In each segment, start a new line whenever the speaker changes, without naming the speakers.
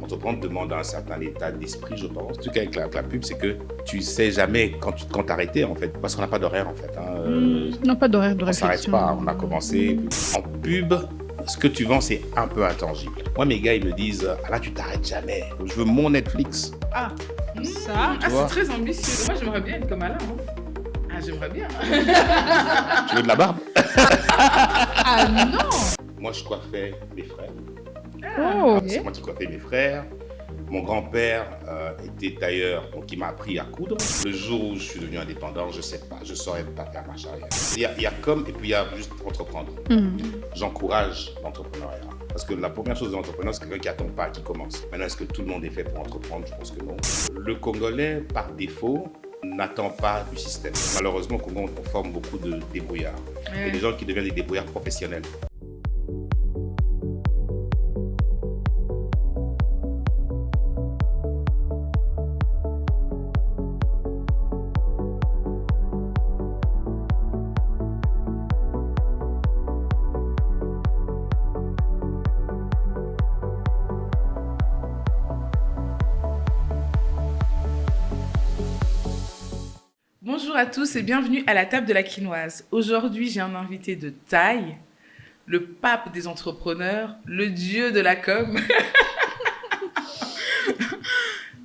Entreprendre demande un certain état d'esprit, je pense. Le truc avec la pub, c'est que tu sais jamais quand t'arrêter, en fait. Parce qu'on n'a pas d'horaire, en fait.
Non, pas d'horaire de
On s'arrête
réflexion.
pas. On a commencé. En pub, ce que tu vends, c'est un peu intangible. Moi, mes gars, ils me disent « Ah là, tu t'arrêtes jamais. Je veux mon Netflix. »
Ah, ça,
Tu vois?
c'est très ambitieux. Moi, j'aimerais bien être comme Alain. Ah, j'aimerais bien.
Tu veux de la barbe?
Ah non.
Moi, je coiffais mes frères.
Oh,
C'est moi qui coiffais mes frères. Mon grand-père était tailleur, donc il m'a appris à coudre. Le jour où je suis devenu indépendant, je sais pas, je saurais pas faire marche arrière. Il y a comme, et puis il y a juste entreprendre. J'encourage l'entrepreneuriat. Parce que la première chose de l'entrepreneur, c'est quelqu'un qui attend pas, qui commence. Maintenant, est-ce que tout le monde est fait pour entreprendre? Je pense que non. Le Congolais, par défaut, n'attend pas du système. Malheureusement, au Congo, on forme beaucoup de débrouillards. Il y a des gens qui deviennent des débrouillards professionnels.
Bonjour à tous et bienvenue à la table de la quinoise. Aujourd'hui, j'ai un invité de taille, le pape des entrepreneurs, le dieu de la com.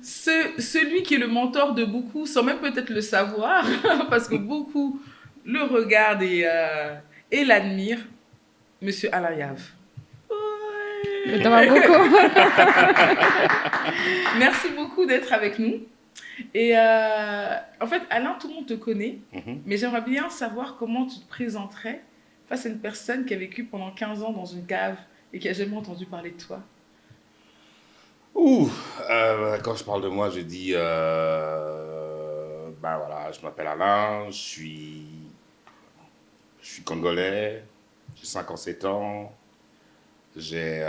Celui qui est le mentor de beaucoup, sans même peut-être le savoir, parce que beaucoup le regardent et l'admirent, Monsieur Alain Yave.
ça va beaucoup.
Merci beaucoup d'être avec nous. Et en fait, Alain, tout le monde te connaît, mais j'aimerais bien savoir comment tu te présenterais face à une personne qui a vécu pendant 15 ans dans une cave et qui n'a jamais entendu parler de toi.
Quand je parle de moi, je dis, ben voilà, je m'appelle Alain, je suis congolais, j'ai 57 ans, j'ai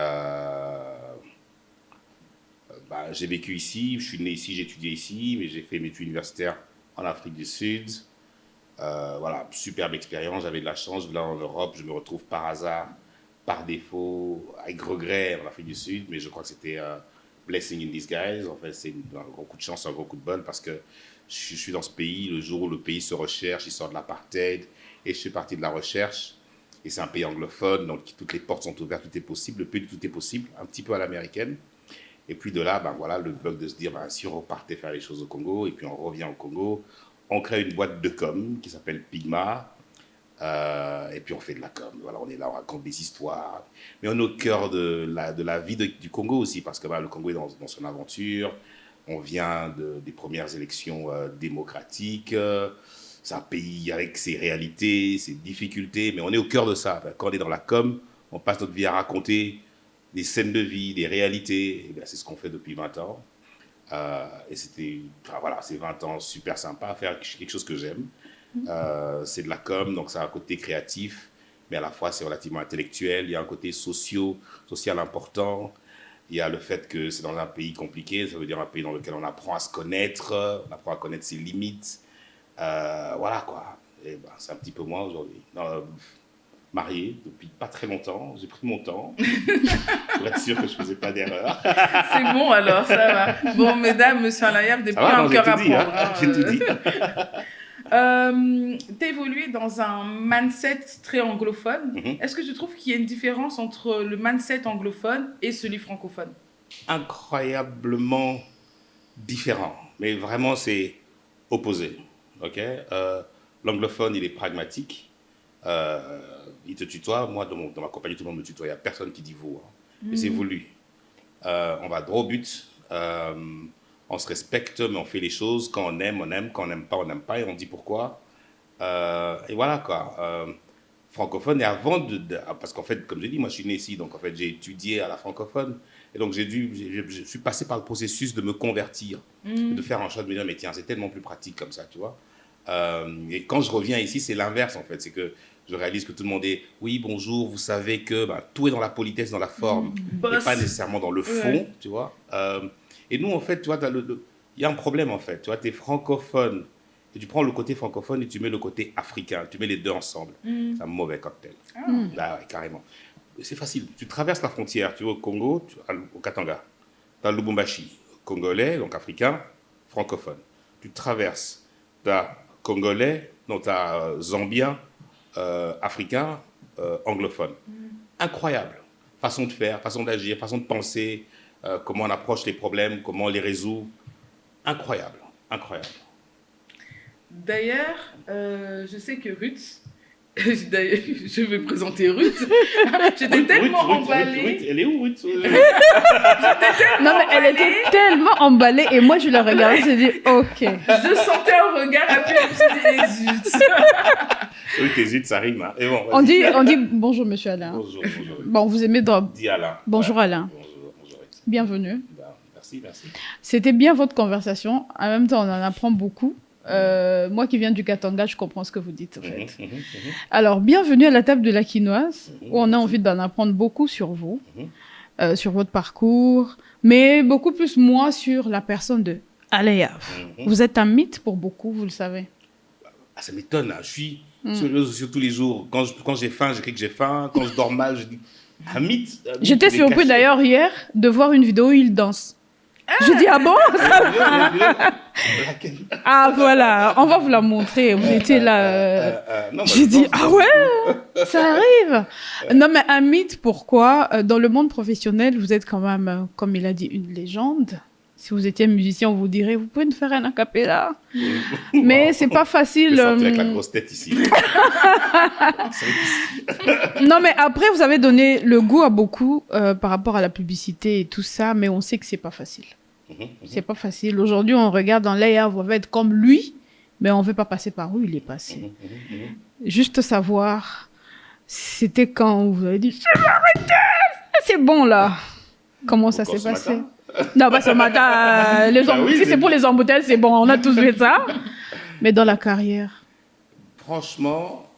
vécu ici, je suis né ici, j'ai étudié ici, mais j'ai fait mes études universitaires en Afrique du Sud. Voilà, superbe expérience, j'avais de la chance, là en Europe, je me retrouve par hasard, par défaut, avec regret en Afrique du Sud, mais je crois que c'était blessing in disguise. En fait, c'est un gros coup de chance, un gros coup de bol, parce que je suis dans ce pays, le jour où le pays se recherche, il sort de l'apartheid, et je suis parti de la recherche, et c'est un pays anglophone, donc toutes les portes sont ouvertes, tout est possible, le pays de tout est possible, un petit peu à l'américaine. Et puis de là, ben voilà, le bug de se dire, ben, si on repartait faire les choses au Congo, et puis on revient au Congo, on crée une boîte de com qui s'appelle Pigma, et puis on fait de la com. Voilà, on est là, on raconte des histoires. Mais on est au cœur de la vie du Congo aussi, parce que ben, le Congo est dans son aventure. On vient des premières élections démocratiques. C'est un pays avec ses réalités, ses difficultés, mais on est au cœur de ça. Quand on est dans la com, on passe notre vie à raconter des scènes de vie, des réalités. Et c'est ce qu'on fait depuis 20 ans. Et c'était, voilà, c'est 20 ans super sympa, faire quelque chose que j'aime. C'est de la com, donc ça a un côté créatif, mais à la fois c'est relativement intellectuel. Il y a un côté social important. Il y a le fait que c'est dans un pays compliqué, ça veut dire un pays dans lequel on apprend à se connaître, on apprend à connaître ses limites. Voilà quoi. Et ben, c'est un petit peu moi aujourd'hui. Marié depuis pas très longtemps, j'ai pris mon temps pour être sûr que je faisais pas d'erreur.
C'est bon alors, ça va. Bon, mesdames, monsieur Alain Yave, depuis
va,
un
non,
cœur à
j'ai tout dit,
prendre.
hein. J'ai tout dit.
Tu as évolué dans un mindset très anglophone. Est-ce que tu trouves qu'il y a une différence entre le mindset anglophone et celui francophone?
Incroyablement différent, mais vraiment c'est opposé. Okay, l'anglophone, il est pragmatique. Il te tutoie. Moi, dans ma compagnie, tout le monde me tutoie. Il n'y a personne qui dit vous. Hein. Et c'est voulu. On va droit au but. On se respecte, mais on fait les choses. Quand on aime, on aime. Quand on n'aime pas, on n'aime pas. Et on dit pourquoi. Et voilà quoi. Francophone, et avant parce qu'en fait, comme je dis, moi je suis né ici, donc en fait j'ai étudié à la francophone. Et donc je suis passé par le processus de me convertir, de faire un choix, de me dire, mais tiens, c'est tellement plus pratique comme ça, tu vois. Et quand je reviens ici, c'est l'inverse en fait. C'est que je réalise que tout le monde est, oui, bonjour, vous savez que tout est dans la politesse, dans la forme, et pas nécessairement dans le fond, tu vois. Et nous, en fait, tu vois, il y a un problème en fait. Tu vois, tu es francophone, et tu prends le côté francophone et tu mets le côté africain, tu mets les deux ensemble. C'est un mauvais cocktail. Ah ouais, carrément. C'est facile. Tu traverses la frontière, tu vas au Congo, au Katanga. tu as Lubumbashi, congolais, donc africain, francophone. Tu traverses, tu as congolais, donc tu as zambien, africain, anglophone. Incroyable. Façon de faire, façon d'agir, façon de penser, comment on approche les problèmes, comment on les résout. Incroyable, incroyable.
D'ailleurs, je sais que Ruth, d'ailleurs, je vais présenter Ruth. J'étais tellement emballée.
Ruth, elle est où, Ruth?
Non, mais elle était tellement emballée et moi je la regardais, je me suis dit, ok.
Je sentais un regard appuyé, je me suis dit, zut.
Oui, tes zut, ça rime. Hein. Et bon,
On dit bonjour, monsieur Alain.
bonjour, bonjour.
Bon, vous aimez dans...
Dis Alain.
Bonjour,
Ouais.
Alain.
Bonjour, Ruth.
Bienvenue.
Ben, merci, merci.
C'était bien votre conversation. En même temps, on en apprend beaucoup. Moi qui viens du Katanga, je comprends ce que vous dites, en fait. Alors, bienvenue à la table de la quinoise, où on a envie d'en apprendre beaucoup sur vous, sur votre parcours, mais beaucoup plus, moi, sur la personne de Alayaf. Vous êtes un mythe pour beaucoup, vous le savez.
Ah, ça m'étonne, hein. Je suis sur les réseaux sociaux tous les jours. Quand j'ai faim, j'écris que j'ai faim. Quand je dors mal, je dis un mythe.
J'étais surpris d'ailleurs hier de voir une vidéo où il danse. Je dis, ah bon? Ah voilà, on va vous la montrer. Vous étiez là. J'ai dit, ah ouais, ça arrive. Non, mais un mythe, pourquoi? Dans le monde professionnel, vous êtes quand même, comme il a dit, une légende. Si vous étiez musicien, on vous dirait, vous pouvez nous faire un a cappella. Mais c'est pas facile.
Avec la grosse tête ici.
Non, mais après, vous avez donné le goût à beaucoup par rapport à la publicité et tout ça, mais on sait que c'est pas facile. C'est pas facile. Aujourd'hui, on regarde dans l'AIA, on va être comme lui, mais on veut pas passer par où il est passé. Juste savoir, c'était quand vous avez dit, je vais arrêter, c'est bon là. Comment ça s'est passé? Non, pas ce matin. Si c'est pour les embouteillages, c'est bon, on a tous fait ça. Mais dans la carrière.
Franchement,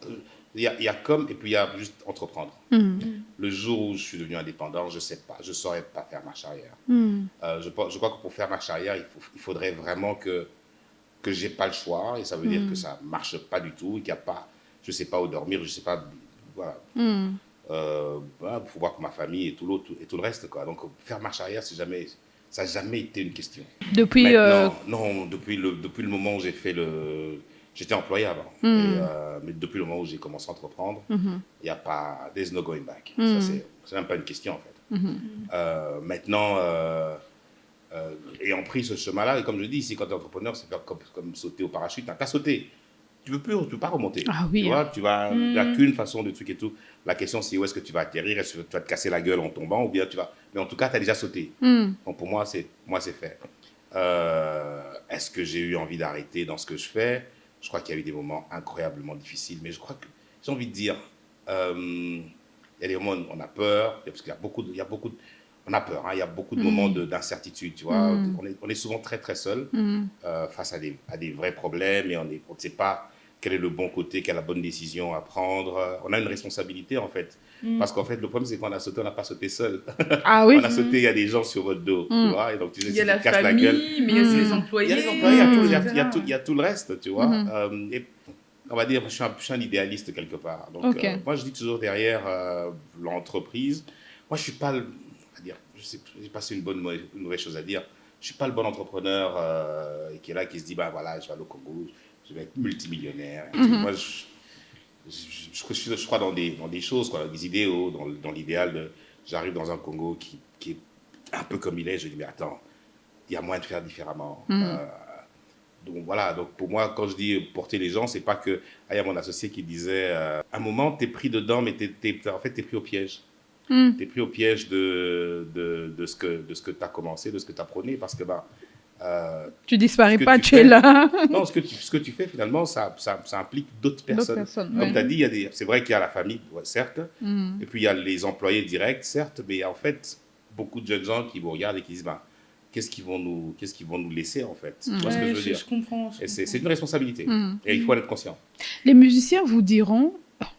il y a comme, et puis il y a juste entreprendre. Le jour où je suis devenu indépendant, je sais pas, je saurais pas faire marche arrière. Je crois que pour faire marche arrière, il faudrait vraiment que j'ai pas le choix, et ça veut dire que ça marche pas du tout, et qu'il y a pas, je sais pas où dormir, je sais pas, voilà. Faut voir que ma famille et tout le reste, quoi. Donc faire marche arrière, ça n'a jamais été une question.
Depuis
Non, depuis le moment où j'étais employé avant. Mais depuis le moment où j'ai commencé à entreprendre, il n'y a pas, there's no going back. Ça, c'est même pas une question, en fait. Maintenant, ayant pris ce chemin-là, et comme je dis, ici, quand tu es entrepreneur, c'est comme sauter au parachute. Tu as sauté. Tu ne peux pas remonter.
Ah oui.
Tu vois, il n'y a qu'une façon de truc et tout. La question, c'est où est-ce que tu vas atterrir? Est-ce que tu vas te casser la gueule en tombant? Ou bien tu vas... Mais en tout cas, tu as déjà sauté. Donc pour moi, c'est fait. Est-ce que j'ai eu envie d'arrêter dans ce que je fais? Je crois qu'il y a eu des moments incroyablement difficiles. Mais je crois que, j'ai envie de dire, il y a des moments où on a peur. Parce qu'il y a beaucoup de... On a peur, hein, il y a beaucoup de moments d'incertitude, tu vois. On est souvent très, très seul face à des vrais problèmes et on ne sait pas quel est le bon côté, quelle est la bonne décision à prendre. On a une responsabilité, en fait. Parce qu'en fait, le problème, c'est qu'on a sauté, on n'a pas sauté seul.
Ah oui.
On a sauté, il y a des gens sur votre dos, tu vois. Et donc, tu sais,
Il y a
si
la
tu te casses
famille,
la gueule,
mais il y a aussi les employés.
il y a les employés, il y a tout le reste, tu vois. Et on va dire, je suis un idéaliste quelque part. Donc, moi, je dis toujours derrière l'entreprise, moi, je suis pas... Je sais pas si c'est une mauvaise chose à dire. Je ne suis pas le bon entrepreneur qui est là, qui se dit, bah voilà, je vais aller au Congo, je vais être multimillionnaire. Moi, je crois dans des choses, quoi, des idéaux, dans l'idéal. J'arrive dans un Congo qui est un peu comme il est. Je dis, mais attends, il y a moyen de faire différemment. Donc voilà, donc pour moi, quand je dis porter les gens, c'est pas que... il y a mon associé qui disait, à un moment, tu es pris dedans, mais en fait, tu es pris au piège. Tu es pris au piège de ce que tu as commencé, de ce que tu as prôné, parce que
tu disparais pas, tu es là.
Non, ce que tu fais finalement, ça implique d'autres personnes. Comme tu as dit, c'est vrai qu'il y a la famille, ouais, certes, et puis il y a les employés directs, certes, mais en fait, beaucoup de jeunes gens qui vous regardent et qui disent, qu'est-ce qu'ils vont nous laisser, en fait. Tu vois ce que je veux dire?
Je comprends.
Et c'est une responsabilité, et il faut en être conscient.
Les musiciens vous diront...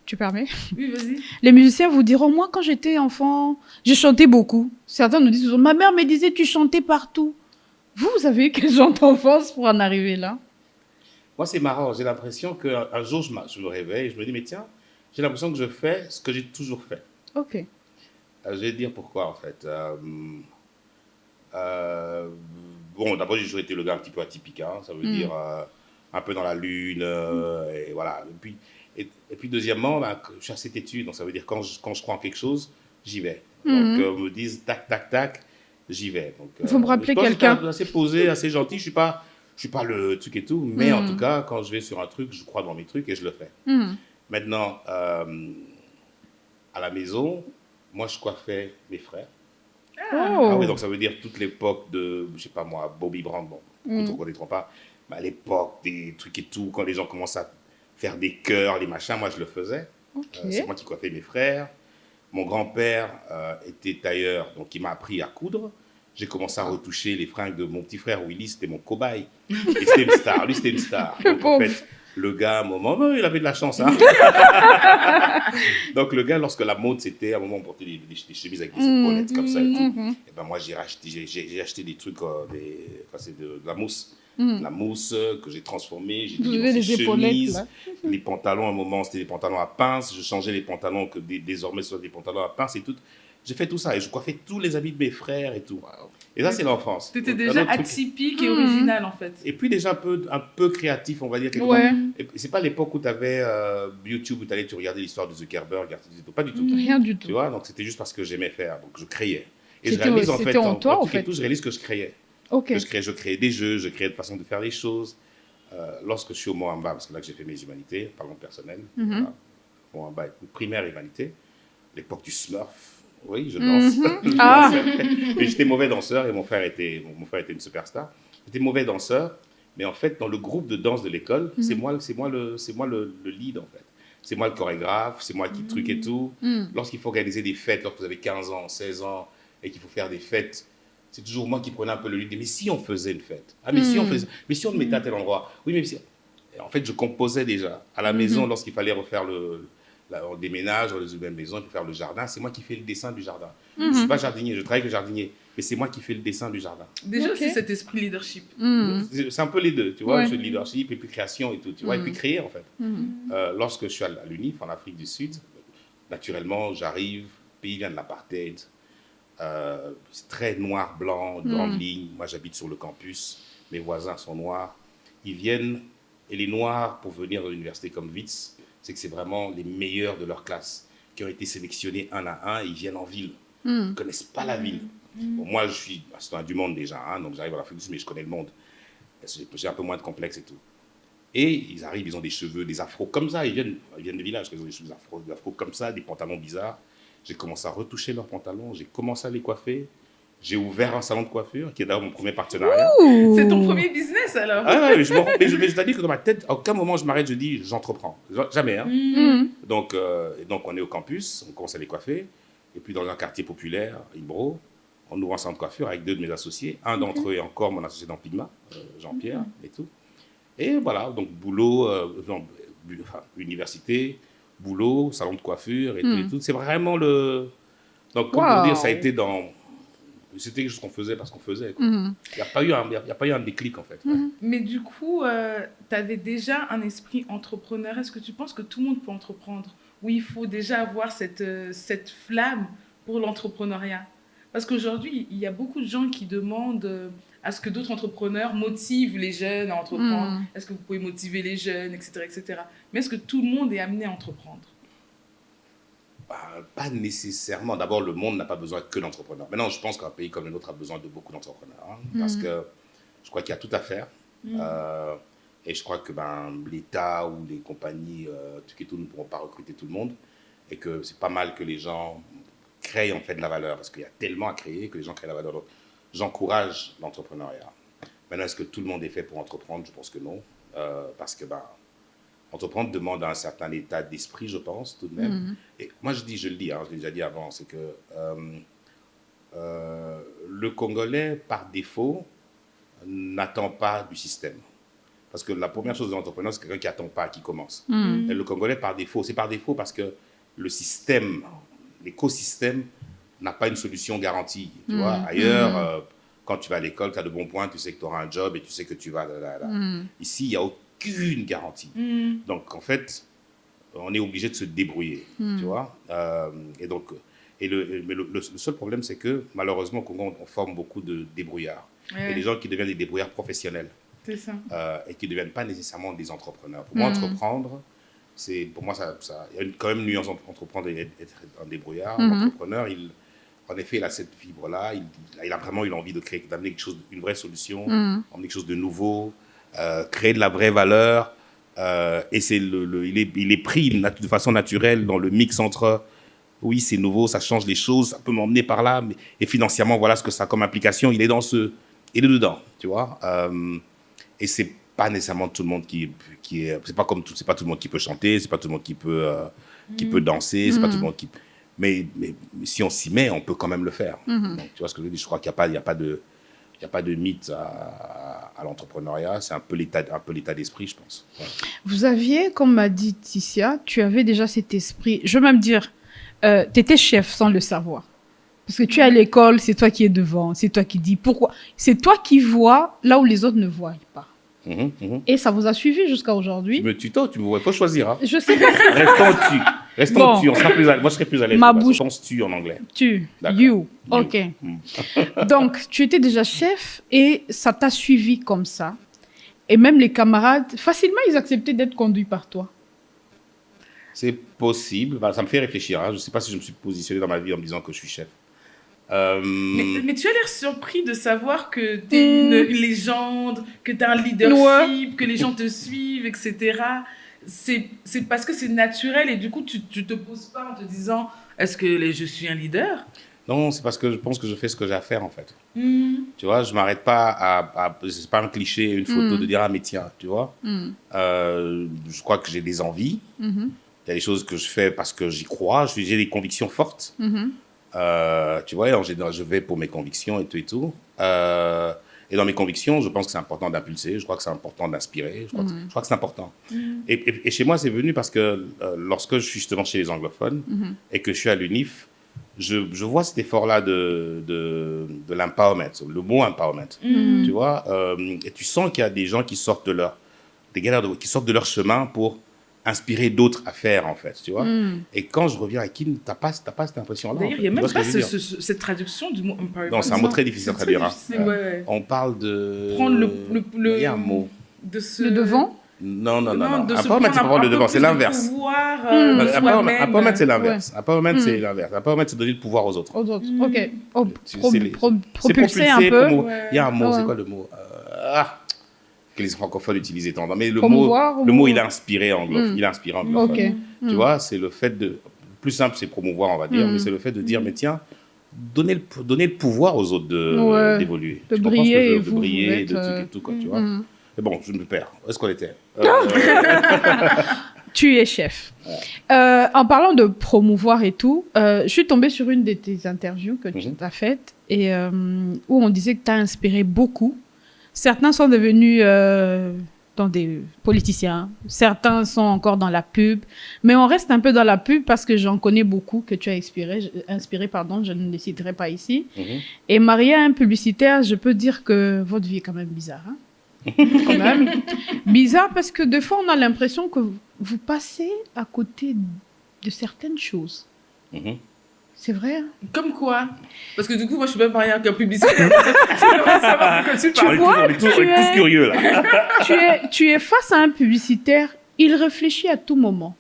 Tu permets?
Oui, vas-y.
Les musiciens vous diront, moi, quand j'étais enfant, je chantais beaucoup. Certains nous disent toujours, ma mère me disait, tu chantais partout. Vous avez eu quel genre d'enfance pour en arriver là?
Moi, c'est marrant. J'ai l'impression qu'un jour, je me réveille et je me dis, mais tiens, j'ai l'impression que je fais ce que j'ai toujours fait.
Ok.
Je vais te dire pourquoi, en fait. Bon, d'abord, j'ai toujours été le gars un petit peu atypique, hein, ça veut dire un peu dans la lune, et voilà. Et puis deuxièmement, ben, je suis assez têtu, donc ça veut dire quand je crois en quelque chose, j'y vais. Donc, on me dise tac, tac, tac, j'y vais. Donc,
Il faut me rappeler
toi,
quelqu'un.
j'étais assez posé, assez gentil, je suis pas le truc et tout, mais en tout cas, quand je vais sur un truc, je crois dans mes trucs et je le fais. Maintenant, à la maison, moi, je coiffais mes frères. Ah oui, donc ça veut dire toute l'époque de, je sais pas moi, Bobby Brown, bon, beaucoup ne connaîtront pas, mais à l'époque des trucs et tout, quand les gens commencent à faire des chœurs, les machins, moi je le faisais. C'est moi qui coiffais mes frères. Mon grand-père était tailleur, donc il m'a appris à coudre. J'ai commencé à retoucher les fringues de mon petit frère Willy, c'était mon cobaye. Et c'était une star, lui c'était une star. Donc en fait, le gars, à un moment, il avait de la chance. Hein. Donc le gars, lorsque la mode, c'était, à un moment, on portait des chemises avec des épaulettes comme ça et tout. Et ben moi, j'ai acheté des trucs, c'est de la mousse. La mousse que j'ai transformée, j'ai mis dans ces chemises. Les pantalons, à un moment, c'était des pantalons à pince. Je changeais les pantalons, que désormais, ce sont des pantalons à pince et tout. J'ai fait tout ça et je coiffais tous les habits de mes frères et tout. Et ça, c'est l'enfance.
Tu étais déjà atypique et original, en fait.
Et puis déjà un peu créatif, on va dire. Ouais. Et c'est pas l'époque où tu avais YouTube, où tu regardais l'histoire de Zuckerberg, pas du tout.
Rien du tout.
Tu vois, donc c'était juste parce que j'aimais faire, donc je créais. Et
C'était
je réalise en fait,
en toi, en fait.
je réalise que je créais.
Okay.
Je créais des jeux, je créais de façon de faire les choses. Lorsque je suis au Moamba, parce que là que j'ai fait mes humanités, parlons personnel, voilà. Moamba, primaire humanité, l'époque du Smurf. Oui, je danse. Mais j'étais mauvais danseur et mon frère était une superstar. J'étais mauvais danseur, mais en fait, dans le groupe de danse de l'école, c'est moi le lead en fait. C'est moi le chorégraphe, c'est moi qui truc et tout. Lorsqu'il faut organiser des fêtes, lorsque vous avez 15 ans, 16 ans, et qu'il faut faire des fêtes, c'est toujours moi qui prenais un peu le lead. Mais si on faisait une fête, mais si on le mettait à tel endroit, oui, mais si... En fait, je composais déjà à la maison lorsqu'il fallait refaire on déménage dans une même maison, il faut faire le jardin. C'est moi qui fais le dessin du jardin. Je ne suis pas jardinier, je travaille avec le jardinier, mais c'est moi qui fais le dessin du jardin.
Déjà aussi cet esprit leadership.
C'est un peu les deux, tu vois, le leadership et puis création et tout, tu vois, et puis créer en fait. Lorsque je suis à l'UNIF, en Afrique du Sud, naturellement, j'arrive, le pays vient de l'apartheid, c'est très noir-blanc, grande ligne. Moi, j'habite sur le campus, mes voisins sont noirs. Ils viennent, et les noirs, pour venir à l'université comme Wits, c'est que c'est vraiment les meilleurs de leur classe qui ont été sélectionnés un à un et ils viennent en ville. Ils ne connaissent pas la ville. Bon, moi, je suis citoyen du monde déjà, hein, donc j'arrive à l'Afrique du Sud, mais je connais le monde. J'ai un peu moins de complexe et tout. Et ils arrivent, ils ont des cheveux, des afros comme ça, ils viennent des villages, ils ont des cheveux afro comme ça, des pantalons bizarres. J'ai commencé à retoucher leurs pantalons, j'ai commencé à les coiffer. J'ai ouvert un salon de coiffure, qui est d'ailleurs mon premier partenariat.
C'est ton premier business, alors?
Ah ouais, mais je t'ai que dans ma tête, à aucun moment je m'arrête, je dis, j'entreprends. Jamais, hein. Donc, on est au campus, on commence à les coiffer. Et puis, dans un quartier populaire, Ibro, on ouvre un salon de coiffure avec 2 de mes associés. Un d'entre eux est encore mon associé dans Pigma, Jean-Pierre, et tout. Et voilà, donc boulot, université, boulot, salon de coiffure, et tout, et tout. C'est vraiment le... Donc, comme pour dire, ça a été dans... C'était quelque chose qu'on faisait parce qu'on faisait. Il n'y a pas eu un déclic, en fait.
Mais du coup, tu avais déjà un esprit entrepreneur. Est-ce que tu penses que tout le monde peut entreprendre? Ou il faut déjà avoir cette flamme pour l'entrepreneuriat? Parce qu'aujourd'hui, il y a beaucoup de gens qui demandent à ce que d'autres entrepreneurs motivent les jeunes à entreprendre. Est-ce que vous pouvez motiver les jeunes, etc., etc. Mais est-ce que tout le monde est amené à entreprendre?
Pas nécessairement. D'abord, le monde n'a pas besoin que d'entrepreneurs. Maintenant, je pense qu'un pays comme le nôtre a besoin de beaucoup d'entrepreneurs. Hein, parce que je crois qu'il y a tout à faire. Et je crois que l'État ou les compagnies, tout et tout, ne pourront pas recruter tout le monde. Et que c'est pas mal que les gens créent en fait de la valeur. Parce qu'il y a tellement à créer que les gens créent de la valeur. Donc, j'encourage l'entrepreneuriat. Maintenant, est-ce que tout le monde est fait pour entreprendre? Je pense que non. Parce que entreprendre demande un certain état d'esprit, je pense, tout de même. Et moi, je le dis, hein, je l'ai déjà dit avant, c'est que le Congolais, par défaut, n'attend pas du système. Parce que la première chose de l'entrepreneur, c'est quelqu'un qui n'attend pas, qui commence. Et le Congolais, par défaut, c'est par défaut parce que le système, l'écosystème, n'a pas une solution garantie. Tu vois, ailleurs, quand tu vas à l'école, tu as de bons points, tu sais que tu auras un job et tu sais que tu vas... Ici, il n'y a aucune garantie. Donc, en fait, on est obligé de se débrouiller, tu vois. Et donc, Mais le seul problème, c'est que malheureusement, au Congo, on forme beaucoup de débrouillards.
Ouais.
Et des gens qui deviennent des débrouillards professionnels
C'est ça.
et qui ne deviennent pas nécessairement des entrepreneurs. Pour moi, entreprendre, pour moi, il y a quand même une nuance entre entreprendre et être un débrouillard. L'entrepreneur, en effet, il a cette fibre-là. Il a vraiment eu l'envie d'amener quelque chose, une vraie solution, emmener quelque chose de nouveau, créer de la vraie valeur. Et il est pris de façon naturelle dans le mix entre oui, c'est nouveau, ça change les choses, ça peut m'emmener par là, et financièrement, voilà ce que ça a comme implication. Il est dedans, tu vois. Et c'est pas nécessairement tout le monde c'est pas tout le monde qui peut chanter, c'est pas tout le monde qui peut danser, c'est pas tout le monde qui. Mais si on s'y met, on peut quand même le faire. Donc, tu vois ce que je veux dire. Je crois qu'il n'y a pas de mythe à l'entrepreneuriat. C'est un peu l'état d'esprit, je pense. Ouais.
Vous aviez, comme m'a dit Ticia, tu avais déjà cet esprit. Je veux même dire, tu étais chef sans le savoir. Parce que tu es à l'école, c'est toi qui es devant, c'est toi qui dis pourquoi. C'est toi qui vois là où les autres ne voient pas. Et ça vous a suivi jusqu'à aujourd'hui.
Tu me tutoies, il faut choisir. Hein.
Je sais pas.
Restons tu. Moi, je serais plus à l'aise.
Ma bouche.
On se tue en anglais.
You. Ok. Donc, tu étais déjà chef et ça t'a suivi comme ça. Et même les camarades, facilement, ils acceptaient d'être conduits par toi.
C'est possible. Ça me fait réfléchir. Hein. Je ne sais pas si je me suis positionné dans ma vie en me disant que je suis chef.
Mais tu as l'air surpris de savoir que tu es une légende, que tu as un leadership, que les gens te suivent, etc. C'est parce que c'est naturel et du coup, tu te poses pas en te disant est-ce que je suis un leader?
Non, c'est parce que je pense que je fais ce que j'ai à faire, en fait. Tu vois, je ne m'arrête pas c'est pas un cliché, une photo de dire ah, mais tiens, tu vois. Je crois que j'ai des envies. Il y a des choses que je fais parce que j'y crois. J'ai des convictions fortes. Tu vois, en général, je vais pour mes convictions et tout et tout. Et dans mes convictions, je pense que c'est important d'impulser. Je crois que c'est important d'inspirer. Je crois que c'est important. Et chez moi, c'est venu parce que lorsque je suis justement chez les anglophones et que je suis à l'UNIF, je vois cet effort-là de l'empowerment, le mot empowerment. Tu vois, et tu sens qu'il y a des gens qui sortent qui sortent de leur chemin pour inspirer d'autres à faire, en fait, tu vois. Et quand je reviens à Kin, t'as pas cette impression-là.
D'ailleurs, il n'y a même pas cette traduction du mot empowerment.
Non, c'est un mot très difficile à traduire.
Ouais.
On parle de...
Prendre
Il y a un mot.
Le devant.
Non. Empowerment, c'est pas prendre le devant, c'est l'inverse. Empowerment, c'est l'inverse. Empowerment, c'est l'inverse. Empowerment, c'est donner le pouvoir aux autres.
Ok.
Propulser
un peu.
Il y a un mot, c'est quoi le mot que les francophones utilisent étant. Mais le
mot,
il a inspiré anglophone. Il a inspiré anglophone. Tu vois, c'est le fait de... Le plus simple, c'est promouvoir, on va dire, mais c'est le fait de dire, mais tiens, donner le pouvoir aux autres d'évoluer.
De briller.
De briller, de trucs et tout, quoi, tu vois. Mais bon, je me perds. Où est-ce qu'on était
Tu es chef. En parlant de promouvoir et tout, je suis tombée sur une de tes interviews que tu as faites et où on disait que tu as inspiré beaucoup. Certains sont devenus dans des politiciens, certains sont encore dans la pub, mais on reste un peu dans la pub parce que j'en connais beaucoup que tu as inspiré, je ne les citerai pas ici. Et marié à un publicitaire, je peux dire que votre vie est quand même bizarre. Hein? Quand même. Bizarre parce que des fois, on a l'impression que vous passez à côté de certaines choses. C'est vrai. Hein?
Comme quoi? Parce que du coup, moi, je suis même mariée avec un publicitaire.
Tu vois,
on est tous curieux, là.
tu es face à un publicitaire, il réfléchit à tout moment.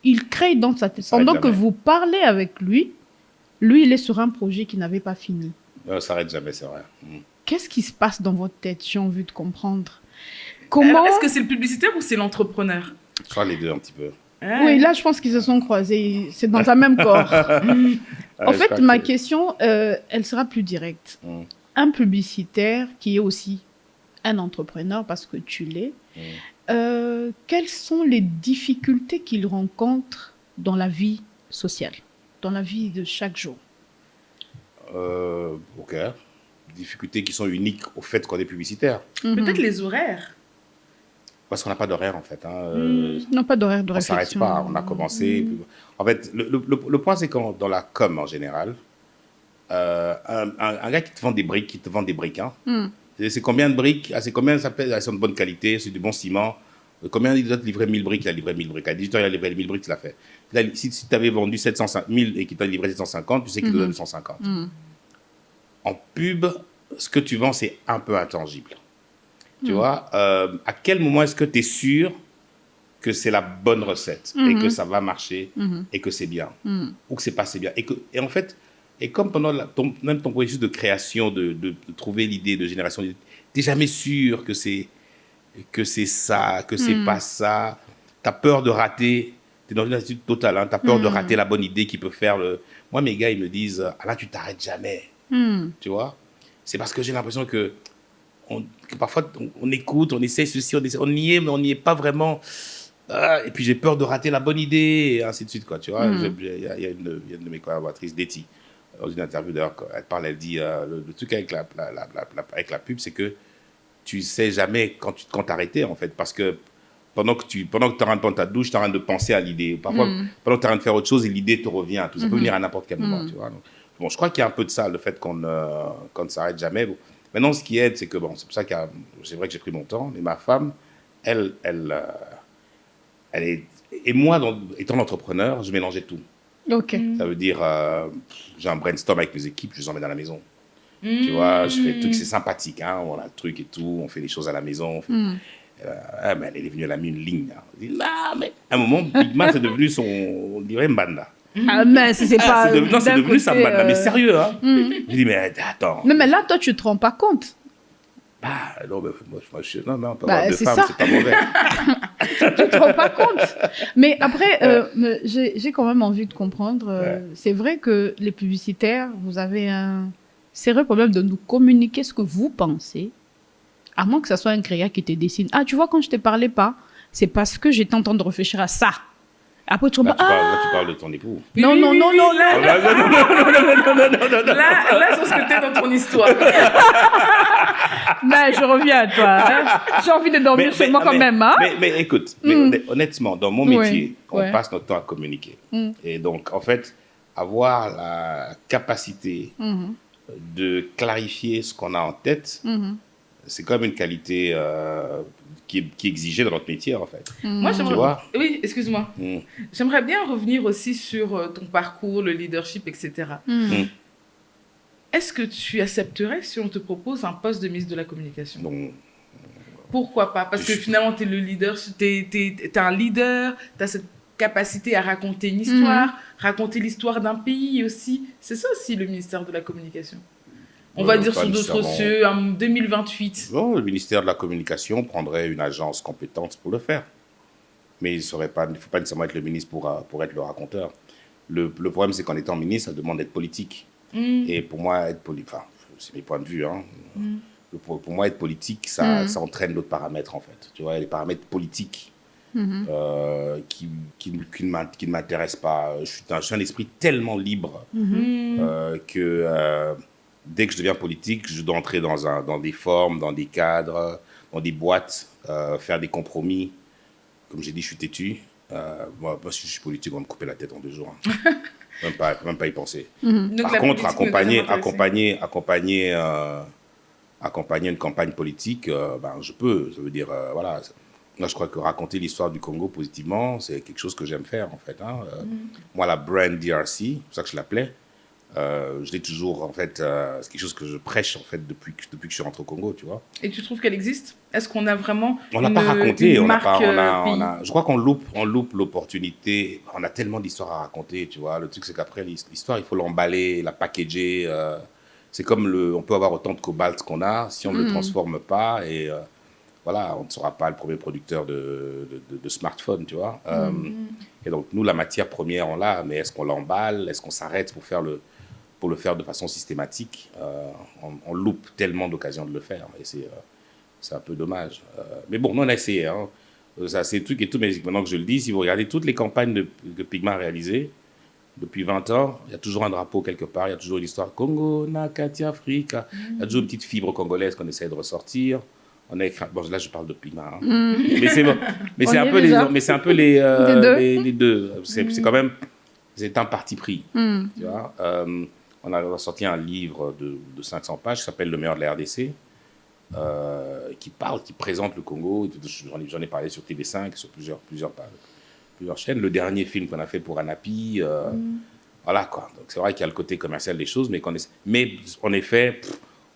Il crée dans sa tête. Pendant que vous parlez avec lui, il est sur un projet qui n'avait pas fini.
Ça s'arrête jamais, c'est vrai.
Qu'est-ce qui se passe dans votre tête? J'ai envie de comprendre. Comment...
Est-ce que c'est le publicitaire ou c'est l'entrepreneur?
Je crois les deux un petit peu.
Oui, là, je pense qu'ils se sont croisés. C'est dans un même corps. En fait, ma question, elle sera plus directe. Un publicitaire qui est aussi un entrepreneur, parce que tu l'es, quelles sont les difficultés qu'il rencontre dans la vie sociale, dans la vie de chaque jour?
Ok. Difficultés qui sont uniques au fait qu'on est publicitaire.
Peut-être les horaires.
Parce qu'on n'a pas d'horaire, en fait.
Non, pas d'horaire de
réflexion. On ne s'arrête pas. On a commencé. En fait, le point, c'est que dans la com, en général, un gars qui te vend des briques, hein, c'est combien de briques, c'est combien ça pèse, elles sont de bonne qualité, c'est du bon ciment. Combien il doit te livrer 1000 briques? Il a livré 1000 briques. À 18 heures, il a livré 1000 briques, tu l'as fait. Là, si tu avais vendu 1000 et qu'il t'a livré 750, tu sais qu'il te donne 250. En pub, ce que tu vends, c'est un peu intangible. Tu vois, à quel moment est-ce que tu es sûr que c'est la bonne recette et que ça va marcher et que c'est bien ou que c'est pas assez bien et en fait, et comme pendant même ton processus de création, de trouver l'idée, de génération d'idées, tu n'es jamais sûr que c'est ça, que c'est pas ça. Tu as peur de rater. Tu es dans une attitude totale. Hein, tu as peur de rater la bonne idée qui peut faire le... Moi, mes gars, ils me disent, ah là, tu t'arrêtes jamais. Tu vois? C'est parce que j'ai l'impression que parfois, on écoute, on essaie ceci, on y est, mais on n'y est pas vraiment. Et puis, j'ai peur de rater la bonne idée, et ainsi de suite, quoi. Tu vois? Il y a une de mes collaboratrices, Deti, dans une interview, d'ailleurs, elle parle, elle dit, le truc avec la pub, c'est que tu sais jamais quand t'arrêter, en fait, parce que pendant que tu es en train de prendre ta douche, tu es en train de penser à l'idée. Parfois, pendant que tu es en train de faire autre chose, et l'idée te revient. Tout ça peut venir à n'importe quel moment, tu vois. Donc, bon, je crois qu'il y a un peu de ça, le fait qu'on ne s'arrête jamais. Bon. Maintenant, ce qui aide, c'est que, bon, c'est pour ça que c'est vrai que j'ai pris mon temps, mais ma femme, elle est... Et moi, étant l'entrepreneur, je mélangeais tout.
Ok.
Ça veut dire, j'ai un brainstorm avec mes équipes, je les emmène à la maison. Tu vois, je fais le truc, c'est sympathique, hein, on a le truc et tout, on fait les choses à la maison. Mais elle est venue, elle a mis une ligne. Là. On dit, là, mais à un moment, Big Man, c'est devenu son, on dirait, Mbanda.
Ah, mais c'est pas.
C'est devenu ça, Mbanda, mais sérieux, hein. Je dis, mais attends.
Non, mais là, toi, tu te rends pas compte.
Bah, non, moi, non, pas
bah,
avoir de femme, c'est pas mauvais.
Tu te rends pas compte. Mais après, j'ai quand même envie de comprendre. C'est vrai que les publicitaires, vous avez un sérieux problème de nous communiquer ce que vous pensez, à moins que ça soit un créa qui te dessine. Ah, tu vois, quand je te parlais pas, c'est parce que j'étais en train de réfléchir à ça. Après, tu
là, tu parles de ton époux.
Non, non, non, non, là.
Là, c'est ce que t'es dans ton histoire.
Mais je reviens à toi. Hein. J'ai envie de dormir chez moi quand même. Hein.
Mais écoute, honnêtement, dans mon métier, on passe notre temps à communiquer. Et donc, en fait, avoir la capacité de clarifier ce qu'on a en tête, c'est comme une qualité qui est exigée dans notre métier, en fait.
Moi, j'aimerais... Oui, excuse-moi. J'aimerais bien revenir aussi sur ton parcours, le leadership, etc. Est-ce que tu accepterais si on te propose un poste de ministre de la Communication?
Non.
Pourquoi pas? Parce que finalement, tu es le leader, tu es un leader, tu as cette capacité à raconter une histoire, raconter l'histoire d'un pays aussi. C'est ça aussi le ministère de la Communication. On va dire sur d'autres cieux, en 2028.
Non, le ministère de la Communication prendrait une agence compétente pour le faire. Mais il ne faut pas nécessairement être le ministre pour être le raconteur. Le problème, c'est qu'en étant ministre, ça demande d'être politique. Et pour moi, être politique, enfin, c'est mes points de vue, hein. Pour moi, être politique, ça entraîne d'autres paramètres, en fait. Tu vois, les paramètres politiques qui ne m'intéressent pas. Je suis un esprit tellement libre que dès que je deviens politique, je dois entrer dans des formes, dans des cadres, dans des boîtes, faire des compromis. Comme j'ai dit, je suis têtu. Moi, si je suis politique, on va me couper la tête en 2 jours. Hein. Même pas y penser. Par contre, accompagner une campagne politique, je peux. Ça veut dire, voilà. Moi, je crois que raconter l'histoire du Congo positivement, c'est quelque chose que j'aime faire, en fait. Hein. Moi, la brand DRC, c'est pour ça que je l'appelais, je l'ai toujours, en fait, c'est quelque chose que je prêche, en fait, depuis que je suis rentré au Congo, tu vois.
Et tu trouves qu'elle existe? Est-ce qu'on a vraiment
on n'a pas raconté,
je
crois qu'on loupe l'opportunité. On a tellement d'histoires à raconter, tu vois. Le truc, c'est qu'après, l'histoire, il faut l'emballer, la packager. C'est comme on peut avoir autant de cobalt qu'on a, si on ne le transforme pas, et voilà, on ne sera pas le premier producteur de smartphones, tu vois. Et donc, nous, la matière première, on l'a, mais est-ce qu'on l'emballe? Est-ce qu'on s'arrête pour le faire de façon systématique? On loupe tellement d'occasions de le faire, et c'est un peu dommage. Mais bon, nous, on a essayé. Hein. Ça, c'est le truc et tout, mais maintenant que je le dis, si vous regardez toutes les campagnes que Pigma a réalisées, depuis 20 ans, il y a toujours un drapeau quelque part, il y a toujours une histoire Congo, Nakati, Africa. Il y a toujours une petite fibre congolaise qu'on essaie de ressortir. Bon, là, je parle de Pigma. Hein. Mais c'est un peu les deux. C'est quand même... C'est un parti pris. Tu vois. On a sorti un livre de 500 pages qui s'appelle « Le meilleur de la RDC ». qui présente le Congo. J'en ai parlé sur TV5, sur plusieurs chaînes. Le dernier film qu'on a fait pour Anapi, voilà quoi. Donc c'est vrai qu'il y a le côté commercial des choses, mais en effet,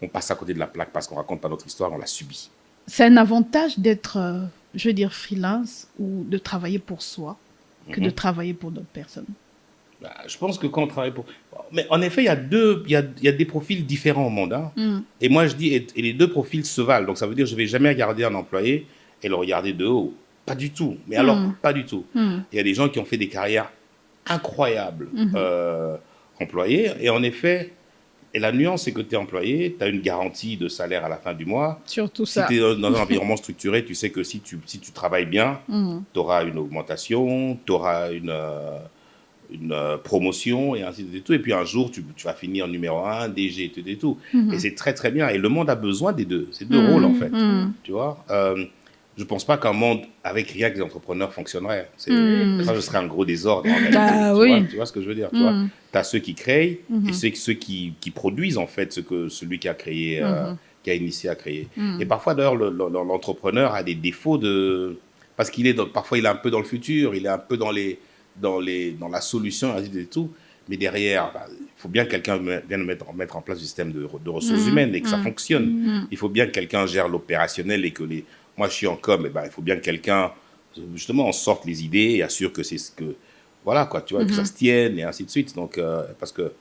on passe à côté de la plaque parce qu'on raconte pas notre histoire, on l'a subie.
C'est un avantage d'être, je veux dire, freelance ou de travailler pour soi que de travailler pour d'autres personnes.
Bah, je pense que quand on travaille pour... Mais en effet, il y a des profils différents au monde. Hein. Et moi, je dis, et les deux profils se valent. Donc ça veut dire que je ne vais jamais regarder un employé et le regarder de haut. Pas du tout. Mais alors, pas du tout. Il y a des gens qui ont fait des carrières incroyables employés. Et en effet... Et la nuance, c'est que tu es employé, tu as une garantie de salaire à la fin du mois.
Surtout ça.
Si tu es dans un environnement structuré, tu sais que si tu travailles bien, tu auras une augmentation, tu auras une promotion et ainsi de suite. Et puis un jour, tu vas finir numéro 1, DG et tout. Et c'est très, très bien. Et le monde a besoin des deux. C'est deux rôles, en fait. Tu vois je ne pense pas qu'un monde avec rien que des entrepreneurs fonctionnerait. Ça, ce serait un gros désordre. En réalité, tu vois ce que je veux dire tu as ceux qui créent et ceux qui produisent, en fait, celui qui a créé, qui a initié à créer. Et parfois, d'ailleurs, l'entrepreneur a des défauts parce parfois, il est un peu dans le futur, il est un peu dans la solution et tout. Mais derrière, il faut bien que quelqu'un vienne mettre en place un système de ressources humaines et que ça fonctionne. Il faut bien que quelqu'un gère l'opérationnel et que moi, je suis en com, il faut bien que quelqu'un, justement, en sorte les idées et assure que c'est ce que... Voilà, quoi, tu vois, que ça se tienne et ainsi de suite. Donc, parce que,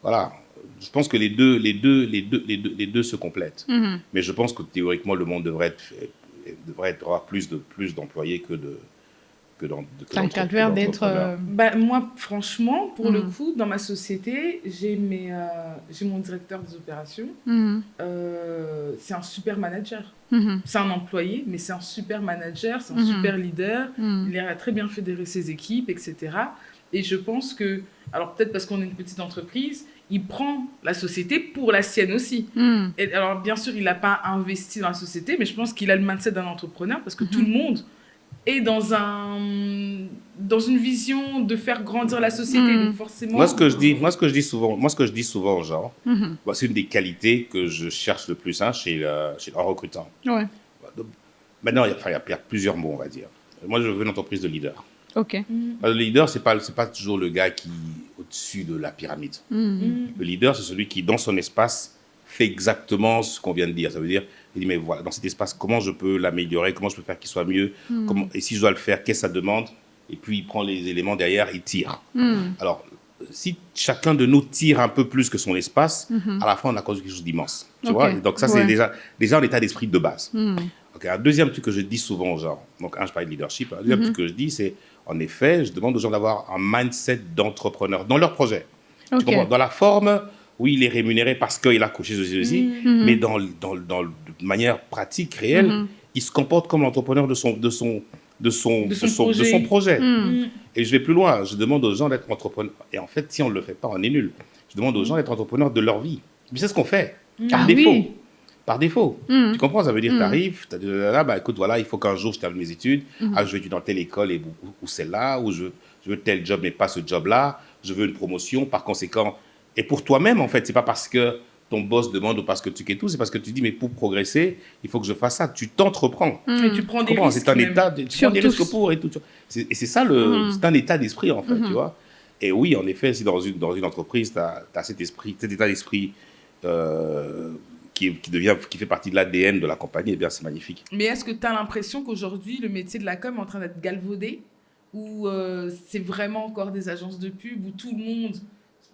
voilà, je pense que les deux se complètent. Mais je pense que, théoriquement, le monde devrait avoir plus d'employés que
d'entrepreneurs.
Moi, franchement, pour le coup, dans ma société, j'ai mon directeur des opérations. C'est un super manager. C'est un employé, mais c'est un super manager, c'est un super leader. Il a très bien fédéré ses équipes, etc. Et je pense que, alors peut-être parce qu'on est une petite entreprise, il prend la société pour la sienne aussi. Et alors, bien sûr, il n'a pas investi dans la société, mais je pense qu'il a le mindset d'un entrepreneur parce que tout le monde est dans une vision de faire grandir la société. Donc forcément...
Moi, ce que je dis souvent aux gens, c'est une des qualités que je cherche le plus en recrutant.
Ouais.
Maintenant, il y a plusieurs mots, on va dire. Moi, je veux une entreprise de leader.
OK.
Le leader, c'est pas toujours le gars qui est au-dessus de la pyramide. Le leader, c'est celui qui, dans son espace, fait exactement ce qu'on vient de dire. Ça veut dire, il dit, mais voilà, dans cet espace, comment je peux l'améliorer, comment je peux faire qu'il soit mieux, et si je dois le faire, qu'est-ce que ça demande? Et puis, il prend les éléments derrière, il tire. Alors, si chacun de nous tire un peu plus que son espace, à la fin, on a quelque chose d'immense. Tu vois? Et donc, ça, c'est déjà un état d'esprit de base. Okay, un deuxième truc que je dis souvent aux gens, donc je parle de leadership, un deuxième truc que je dis, c'est, en effet, je demande aux gens d'avoir un mindset d'entrepreneur dans leur projet. Tu comprends? Dans la forme, oui, il est rémunéré parce qu'il a couché ceci, mais de manière pratique, réelle, il se comporte comme l'entrepreneur de son projet. Et je vais plus loin, je demande aux gens d'être entrepreneurs. Et en fait, si on ne le fait pas, on est nul. Je demande aux gens d'être entrepreneurs de leur vie. Mais c'est ce qu'on fait, par défaut. Oui. Par défaut. Tu comprends? Ça veut dire que tu arrives, tu dis, écoute, voilà, il faut qu'un jour je termine mes études, je veux étudier dans telle école ou celle-là, ou je veux tel job mais pas ce job-là, je veux une promotion, par conséquent. Et pour toi-même, en fait, c'est pas parce que ton boss demande ou parce que tu es tout, c'est parce que tu dis, mais pour progresser, il faut que je fasse ça. Tu t'entreprends.
Et tu prends des risques.
C'est un état, tu prends des risques pour et tout. Et c'est ça, c'est un état d'esprit, en fait, tu vois. Et oui, en effet, si dans une entreprise, tu as cet état d'esprit qui fait partie de l'ADN de la compagnie, eh bien, c'est magnifique.
Mais est-ce que tu as l'impression qu'aujourd'hui, le métier de la com est en train d'être galvaudé ou c'est vraiment encore des agences de pub où tout le monde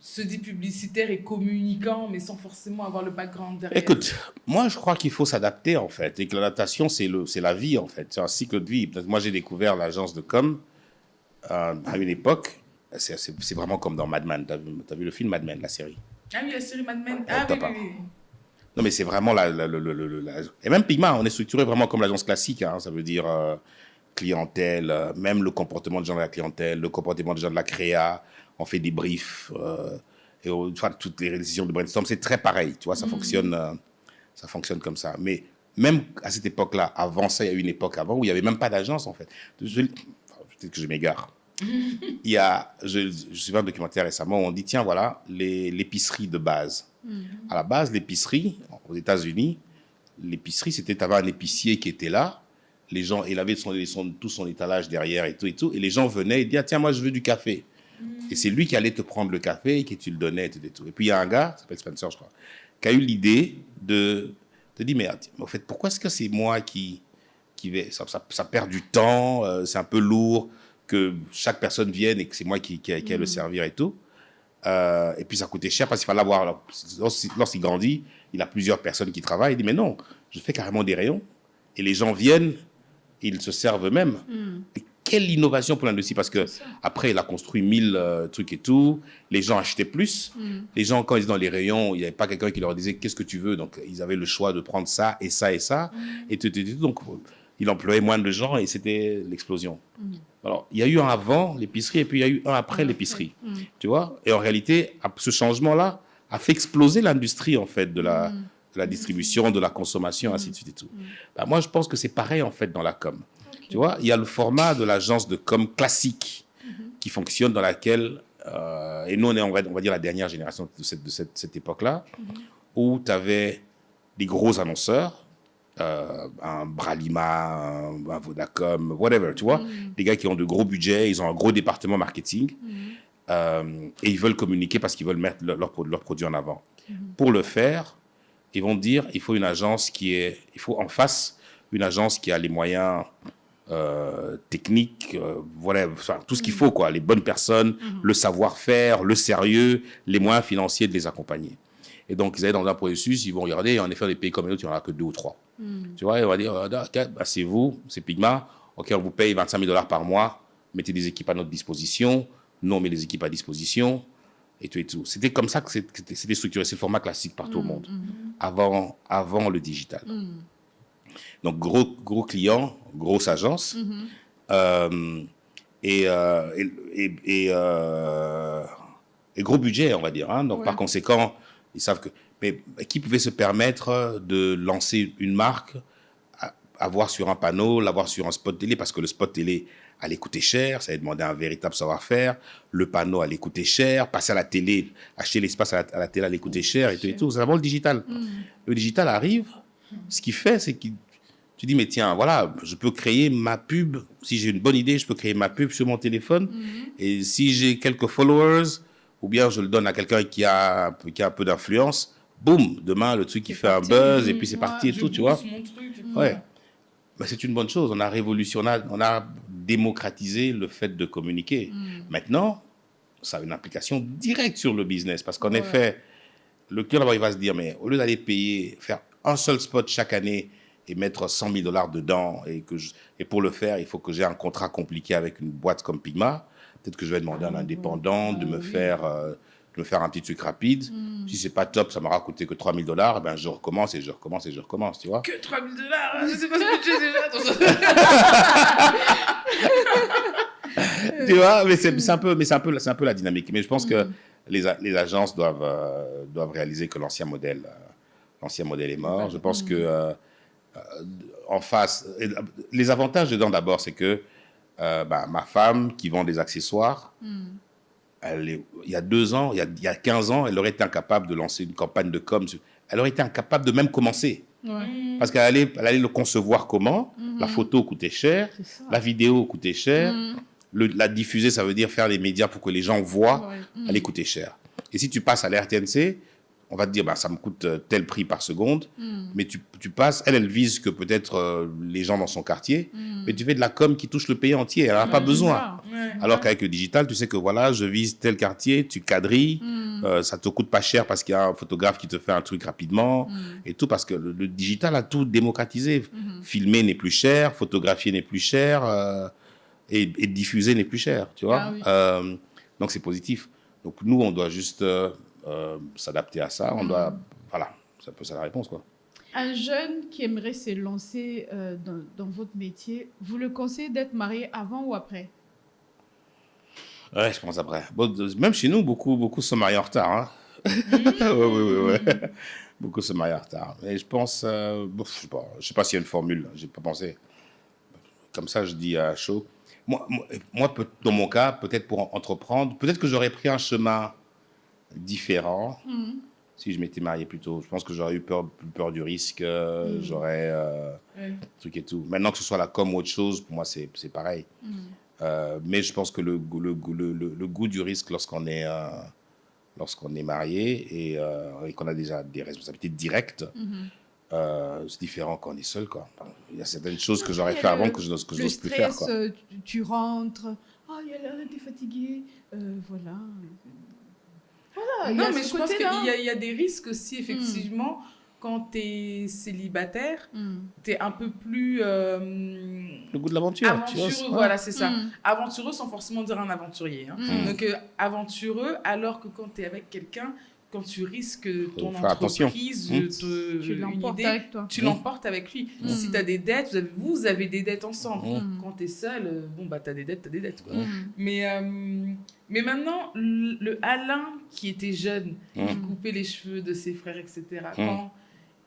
se dit publicitaire et communicant, mais sans forcément avoir le background derrière?
Écoute, moi, je crois qu'il faut s'adapter, en fait, et que l'adaptation, c'est la vie, en fait. C'est un cycle de vie. Moi, j'ai découvert l'agence de com à une époque. C'est vraiment comme dans Mad Men. T'as vu le film Mad Men, la série?
Ah oui, la série Mad Men. Ah oui.
Non, mais c'est vraiment et même Pigma, on est structuré vraiment comme l'agence classique. Hein, ça veut dire clientèle, même le comportement des gens de la clientèle, le comportement des gens de la créa. On fait des briefs et toutes les décisions de brainstorm, c'est très pareil. Tu vois, ça fonctionne comme ça. Mais même à cette époque-là, avant ça, il y a eu une époque avant où il n'y avait même pas d'agence, en fait. Peut-être que je m'égare. Je suis vu un documentaire récemment où on dit, tiens, voilà, l'épicerie de base. À la base, l'épicerie, aux États-Unis, l'épicerie, c'était, tu avais un épicier qui était là, les gens, il avait tout son étalage derrière et tout, et les gens venaient et disaient, ah, tiens, moi, je veux du café. Et c'est lui qui allait te prendre le café et qui tu le donnais et tout. Et puis, il y a un gars, il s'appelle Spencer, je crois, qui a eu l'idée de dire, mais en fait, pourquoi est-ce que c'est moi qui vais, ça perd du temps, c'est un peu lourd que chaque personne vienne et que c'est moi qui ai le servir et tout. Et puis ça coûtait cher parce qu'il fallait avoir, lorsqu'il grandit, il a plusieurs personnes qui travaillent. Il dit, mais non, je fais carrément des rayons et les gens viennent, ils se servent eux-mêmes. Et quelle innovation pour l'industrie, parce que après il a construit 1000 trucs et tout, les gens achetaient plus. Les gens, quand ils étaient dans les rayons, il n'y avait pas quelqu'un qui leur disait qu'est-ce que tu veux, donc ils avaient le choix de prendre ça et ça et ça. Et tout. Donc il employait moins de gens et c'était l'explosion. Alors, il y a eu un avant l'épicerie et puis il y a eu un après l'épicerie. Tu vois? Et en réalité, ce changement-là a fait exploser l'industrie, en fait, de la distribution, de la consommation, ainsi de suite et tout. Ben, moi, je pense que c'est pareil, en fait, dans la com. Tu vois? Il y a le format de l'agence de com classique qui fonctionne, dans laquelle, et nous, on va dire la dernière génération de cette époque-là, où tu avais des gros annonceurs, un Bralima, un Vodacom, whatever, tu vois, des gars qui ont de gros budgets, ils ont un gros département marketing et ils veulent communiquer parce qu'ils veulent mettre leurs produits en avant. Pour le faire, ils vont dire il faut une agence il faut en face une agence qui a les moyens techniques, voilà, enfin, tout ce qu'il faut, quoi, les bonnes personnes, le savoir-faire, le sérieux, les moyens financiers de les accompagner. Et donc, ils allaient dans un processus, ils vont regarder, et en effet, les pays comme les autres, il n'y en a que 2 ou 3. Tu vois, et on va dire, c'est vous, c'est Pigma, OK, on vous paye 25 000 $ par mois, mettez des équipes à notre disposition, nous, on met des équipes à disposition, et tout et tout. C'était comme ça que c'était structuré, c'est le format classique partout au monde, avant le digital. Donc, gros client, grosse agence, et gros budget, on va dire. Hein. Donc, par conséquent, ils savent que... Mais qui pouvait se permettre de lancer une marque, avoir sur un panneau, l'avoir sur un spot télé, parce que le spot télé allait coûter cher, ça allait demander un véritable savoir-faire, le panneau allait coûter cher, passer à la télé, acheter l'espace à la télé allait coûter cher, et tout et tout. C'est d'abord le digital. Le digital arrive, ce qu'il fait, c'est que tu dis, mais tiens, voilà, je peux créer ma pub, si j'ai une bonne idée, je peux créer ma pub sur mon téléphone, et si j'ai quelques followers, ou bien je le donne à quelqu'un qui a un peu d'influence, boum, demain, le truc qui fait un buzz, et puis c'est parti et tout, tu vois. Ouais. Ben, c'est une bonne chose. On a révolutionné, on a démocratisé le fait de communiquer. Maintenant, ça a une implication directe sur le business, parce qu'en effet, le client, d'abord, il va se dire, mais au lieu d'aller payer, faire un seul spot chaque année et mettre 100 000 $ dedans, et pour le faire, il faut que j'ai un contrat compliqué avec une boîte comme Pigma, peut-être que je vais demander à un indépendant de me faire un petit truc rapide. Si c'est pas top, ça m'aura coûté que 3 000 $, ben je recommence, tu vois.
Que 3 000 $, c'est pas ce budget déjà.
Tu vois, mais c'est un peu la dynamique. Mais je pense que les agences doivent réaliser que l'ancien modèle est mort. Je pense que en face, les avantages dedans d'abord, c'est que ma femme qui vend des accessoires, il y a 2 ans, il y a 15 ans, elle aurait été incapable de lancer une campagne de com. Elle aurait été incapable de même commencer. Parce qu'elle allait le concevoir comment. La photo coûtait cher, la vidéo coûtait cher, la diffuser, ça veut dire faire les médias pour que les gens voient, allait coûter cher. Et si tu passes à l'RTNC, on va te dire, ça me coûte tel prix par seconde, mais tu passes, elle vise que peut-être les gens dans son quartier, mais tu fais de la com qui touche le pays entier, elle n'en a pas besoin. Alors qu'avec le digital, tu sais que voilà, je vise tel quartier, tu quadrilles, ça te coûte pas cher parce qu'il y a un photographe qui te fait un truc rapidement, et tout, parce que le digital a tout démocratisé. Filmer n'est plus cher, photographier n'est plus cher, et diffuser n'est plus cher, tu vois. Donc c'est positif. Donc nous, on doit juste... s'adapter à ça, on doit, voilà, c'est un peu ça la réponse, quoi.
Un jeune qui aimerait se lancer dans votre métier, vous le conseillez d'être marié avant ou après?
Ouais, je pense après. Bon, même chez nous, beaucoup se marient en retard, hein. Ouais. Beaucoup se marient en retard. Mais je pense, je sais pas s'il y a une formule, j'ai pas pensé. Comme ça, je dis à chaud. Moi, dans mon cas, peut-être pour entreprendre, peut-être que j'aurais pris un chemin différent. si je m'étais marié plus tôt. Je pense que j'aurais eu plus peur du risque, j'aurais truc et tout. Maintenant que ce soit la com ou autre chose, pour moi, c'est pareil. Mais je pense que le goût du risque lorsqu'on est marié et qu'on a déjà des responsabilités directes, c'est différent quand on est seul, quoi. Il y a certaines choses que j'aurais fait avant que je n'ose plus faire, quoi.
Le stress, tu rentres, il a l'air d'être fatigué, voilà. Voilà,
Non, mais je pense qu'il y a des risques aussi, effectivement. Quand tu es célibataire, tu es un peu plus...
le goût de l'aventure.
Aventureux, voilà, c'est ça. Aventureux sans forcément dire un aventurier. Hein. Donc, aventureux, alors que quand tu es avec quelqu'un, quand tu risques ton entreprise,
tu l'emportes avec toi.
Tu l'emportes avec lui. Si tu as des dettes, vous avez des dettes ensemble. Quand tu es seul, tu as des dettes. Quoi. Mais maintenant, le Alain qui était jeune, qui coupait les cheveux de ses frères, etc.,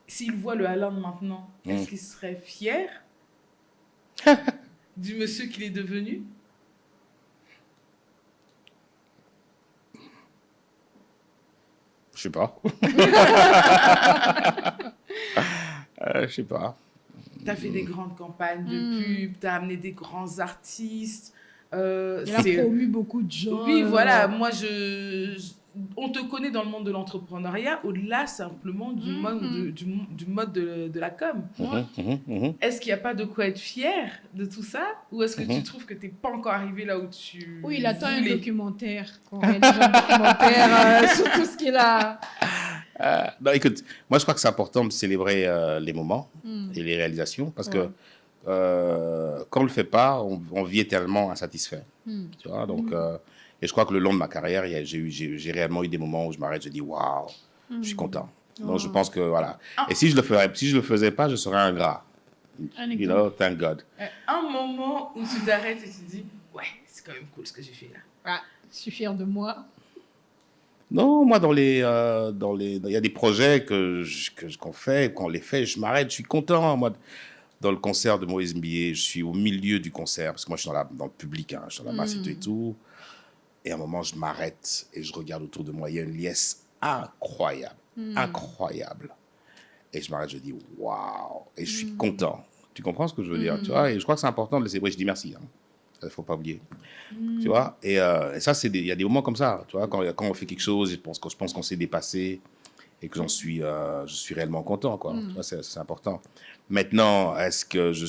s'il voit le Alain de maintenant, est-ce qu'il serait fier du monsieur qu'il est devenu?
Je sais pas. Je sais pas.
T'as fait des grandes campagnes de pub, t'as amené des grands artistes.
Il a promu beaucoup de gens.
Oui, voilà. Moi, on te connaît dans le monde de l'entrepreneuriat, au-delà simplement du mode de la com. Est-ce qu'il n'y a pas de quoi être fier de tout ça? Ou est-ce que tu trouves que tu n'es pas encore arrivé là où tu
Oui, il attend un documentaire, qu'on réalise un documentaire sur tout ce qu'il a.
Non, écoute, moi je crois que c'est important de célébrer les moments et les réalisations, parce que quand on ne le fait pas, on vit éternellement insatisfait. Tu vois, donc... et je crois que le long de ma carrière, j'ai réellement eu des moments où je m'arrête, je dis waouh, je suis content. Donc je pense que voilà. Et si je le faisais pas, je serais ingrat. You know, thank God.
Un moment où tu t'arrêtes et tu dis ouais, c'est quand même cool ce que j'ai fait là.
Ah, je suis fière de moi.
Non, moi il y a des projets qu'on fait, quand on les fait, je m'arrête, je suis content. Moi, dans le concert de Moïse Mbié, je suis au milieu du concert parce que moi je suis dans le public, je suis dans la masse et tout. Et à un moment, je m'arrête et je regarde autour de moi. Il y a une liesse incroyable. Et je m'arrête, je dis waouh. Et je suis content. Tu comprends ce que je veux dire, tu vois? Et je crois que c'est important de le célébrer. Je dis merci. Il ne faut pas oublier. Tu vois? Et ça, il y a des moments comme ça. Tu vois? Quand on fait quelque chose, je pense qu'on s'est dépassé et que je suis réellement content, quoi. Tu vois, c'est important. Maintenant, est-ce que je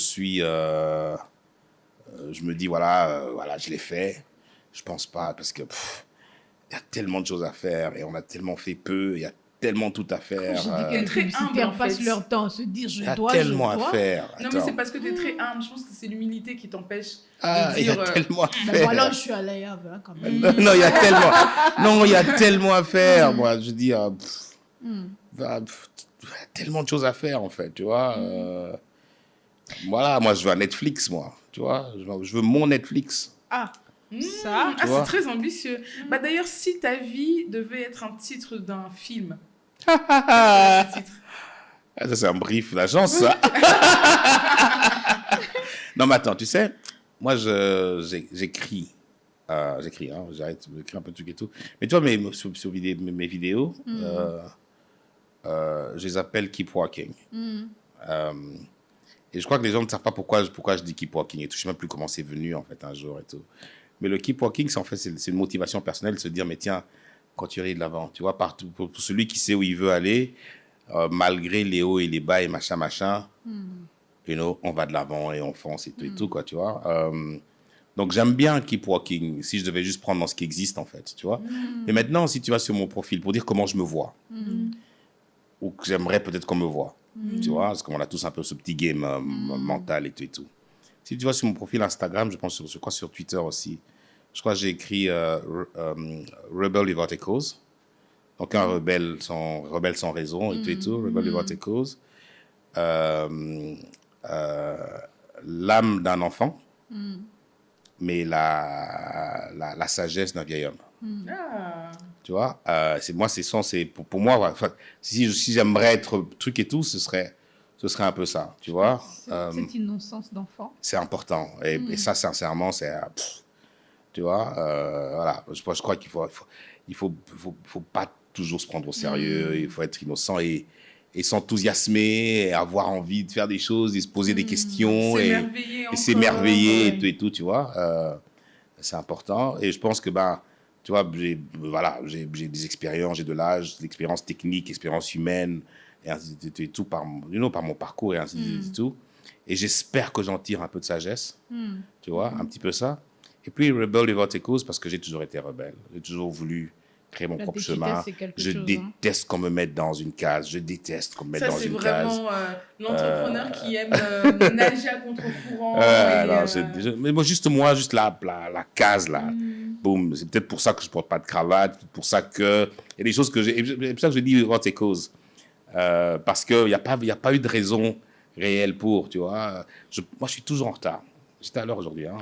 me dis, voilà, je l'ai fait. Je pense pas, parce que y a tellement de choses à faire et on a tellement fait peu, il y a tellement tout à faire.
Je dis que les publicitaires passent leur temps à se dire je dois,
tellement à faire.
Non, mais c'est parce que tu es très humble. Je pense que c'est l'humilité qui t'empêche de dire...
Il y a tellement à faire.
Voilà, je suis à l'AIAV, quand même.
Non, il y a tellement... Non, il y a tellement à faire. Moi, je dis... tellement de choses à faire, en fait, tu vois. Voilà, moi, je veux un Netflix, moi. Tu vois, je veux mon Netflix.
Ça, c'est très ambitieux. D'ailleurs, si ta vie devait être un titre d'un film,
ça, c'est un brief d'agence, ça. Non, mais attends, tu sais, moi, j'écris. J'arrête d'écrire un peu de trucs et tout. Mais tu vois, sur mes vidéos, je les appelle Keep Walking. Et je crois que les gens ne savent pas pourquoi je dis Keep Walking et tout. Je ne sais même plus comment c'est venu, en fait, un jour et tout. Mais le keep walking, c'est une motivation personnelle de se dire, mais tiens, continuer de l'avant. Tu vois, partout, pour celui qui sait où il veut aller, malgré les hauts et les bas et machin, on va de l'avant et on fonce et tout, et tout, quoi, tu vois. Donc, j'aime bien keep walking, si je devais juste prendre dans ce qui existe, en fait, tu vois. Mais maintenant, si tu vas sur mon profil, pour dire comment je me vois, ou que j'aimerais peut-être qu'on me voit, tu vois, parce qu'on a tous un peu ce petit game mental et tout, et tout. Si tu vas sur mon profil Instagram, je crois sur Twitter aussi, je crois que j'ai écrit Rebel Without a Cause. Donc un rebelle sans raison et tout et tout, Rebel Without a Cause. L'âme d'un enfant, mais la sagesse d'un vieil homme. Tu vois, pour moi, si j'aimerais être truc et tout, ce serait un peu ça, tu vois.
Cette innocence d'enfant.
C'est important. Et ça, sincèrement, c'est... tu vois, voilà. Je crois qu'il faut pas toujours se prendre au sérieux, il faut être innocent et s'enthousiasmer, et avoir envie de faire des choses, et se poser des questions, et s'émerveiller, et tout, tu vois. C'est important. Et je pense que, tu vois, j'ai des expériences, j'ai de l'âge, de l'expérience technique, expérience humaine, et tout par mon parcours, et ainsi de suite, et tout. Et j'espère que j'en tire un peu de sagesse, tu vois, un petit peu ça. Et puis, Rebel Without a Cause, parce que j'ai toujours été rebelle. J'ai toujours voulu créer mon propre chemin. Je déteste qu'on me mette dans une case. Je déteste qu'on me mette dans une case.
Ça, c'est vraiment l'entrepreneur qui aime nager à contre-courant.
Mais juste la case, là. Boum. C'est peut-être pour ça que je ne porte pas de cravate. Pour ça que... Il y a des choses que j'ai... C'est pour ça que je dis Without a Cause. Parce qu'il n'y a pas eu de raison réelle pour, tu vois. Moi, je suis toujours en retard. J'étais à l'heure aujourd'hui. Hein.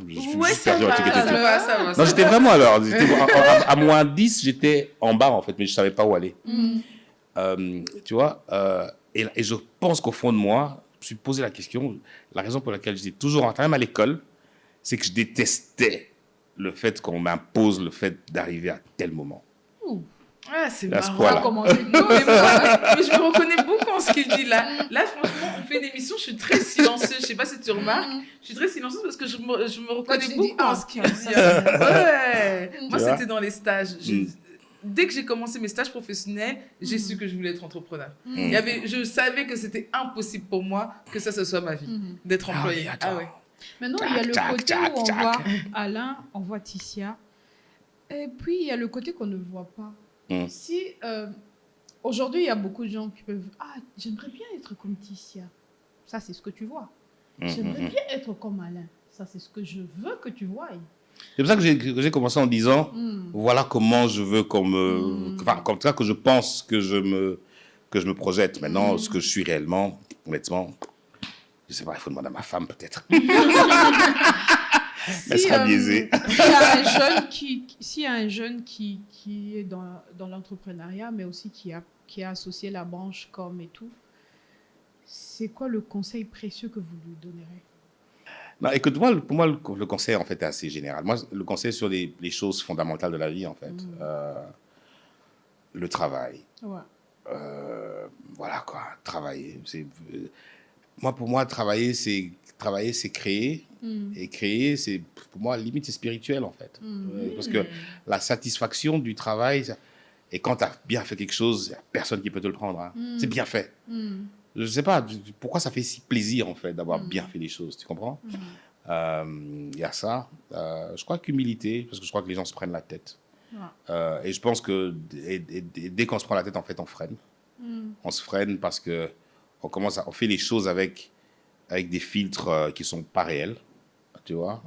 Ça va.
Non, j'étais vraiment à l'heure. À moins 10, j'étais en bas, en fait, mais je ne savais pas où aller. Tu vois, et je pense qu'au fond de moi, je me suis posé la question, la raison pour laquelle j'étais toujours en retard, même à l'école, c'est que je détestais le fait qu'on m'impose le fait d'arriver à tel moment.
Ah, c'est marrant. Mais je me reconnais beaucoup en ce qu'il dit là. Là, franchement, on fait une émission, je suis très silencieuse. Je ne sais pas si tu remarques. Je suis très silencieuse parce que je me reconnais beaucoup en ce qu'il dit. Ouais. Moi, c'était dans les stages. Dès que j'ai commencé mes stages professionnels, j'ai su que je voulais être entrepreneur. Je savais que c'était impossible pour moi que ça soit ma vie, d'être employée.
Maintenant, il y a le côté où on voit Alain, on voit Ticia. Et puis, il y a le côté qu'on ne voit pas. Si aujourd'hui, il y a beaucoup de gens qui peuvent... Ah, j'aimerais bien être comme Ticia. Ça, c'est ce que tu vois. J'aimerais bien être comme Alain. Ça, c'est ce que je veux que tu vois.
C'est pour ça que j'ai commencé en disant, voilà comment je veux qu'on me... Enfin, comme ça que je pense que je me projette. Maintenant, ce que je suis réellement, honnêtement, je ne sais pas, il faut demander à ma femme peut-être. Elle sera biaisée.
S'il y a un jeune qui est dans l'entrepreneuriat, mais aussi qui a associé la branche com et tout, c'est quoi le conseil précieux que vous lui donnerez?
Non, écoute, pour moi, le conseil, en fait, est assez général. Moi, le conseil sur les choses fondamentales de la vie, en fait. Le travail. Voilà, quoi. Travailler. Pour moi, travailler, c'est créer. Et créer, c'est, pour moi, limite, c'est spirituel, en fait. Parce que la satisfaction du travail, et quand tu as bien fait quelque chose, il n'y a personne qui peut te le prendre. Hein. C'est bien fait. Je ne sais pas pourquoi ça fait si plaisir, en fait, d'avoir bien fait les choses. Tu comprends? Il y a ça. Je crois qu'humilité, parce que je crois que les gens se prennent la tête. Et je pense que dès qu'on se prend la tête, en fait, on freine. On se freine parce que on fait les choses avec des filtres qui ne sont pas réels. Tu vois,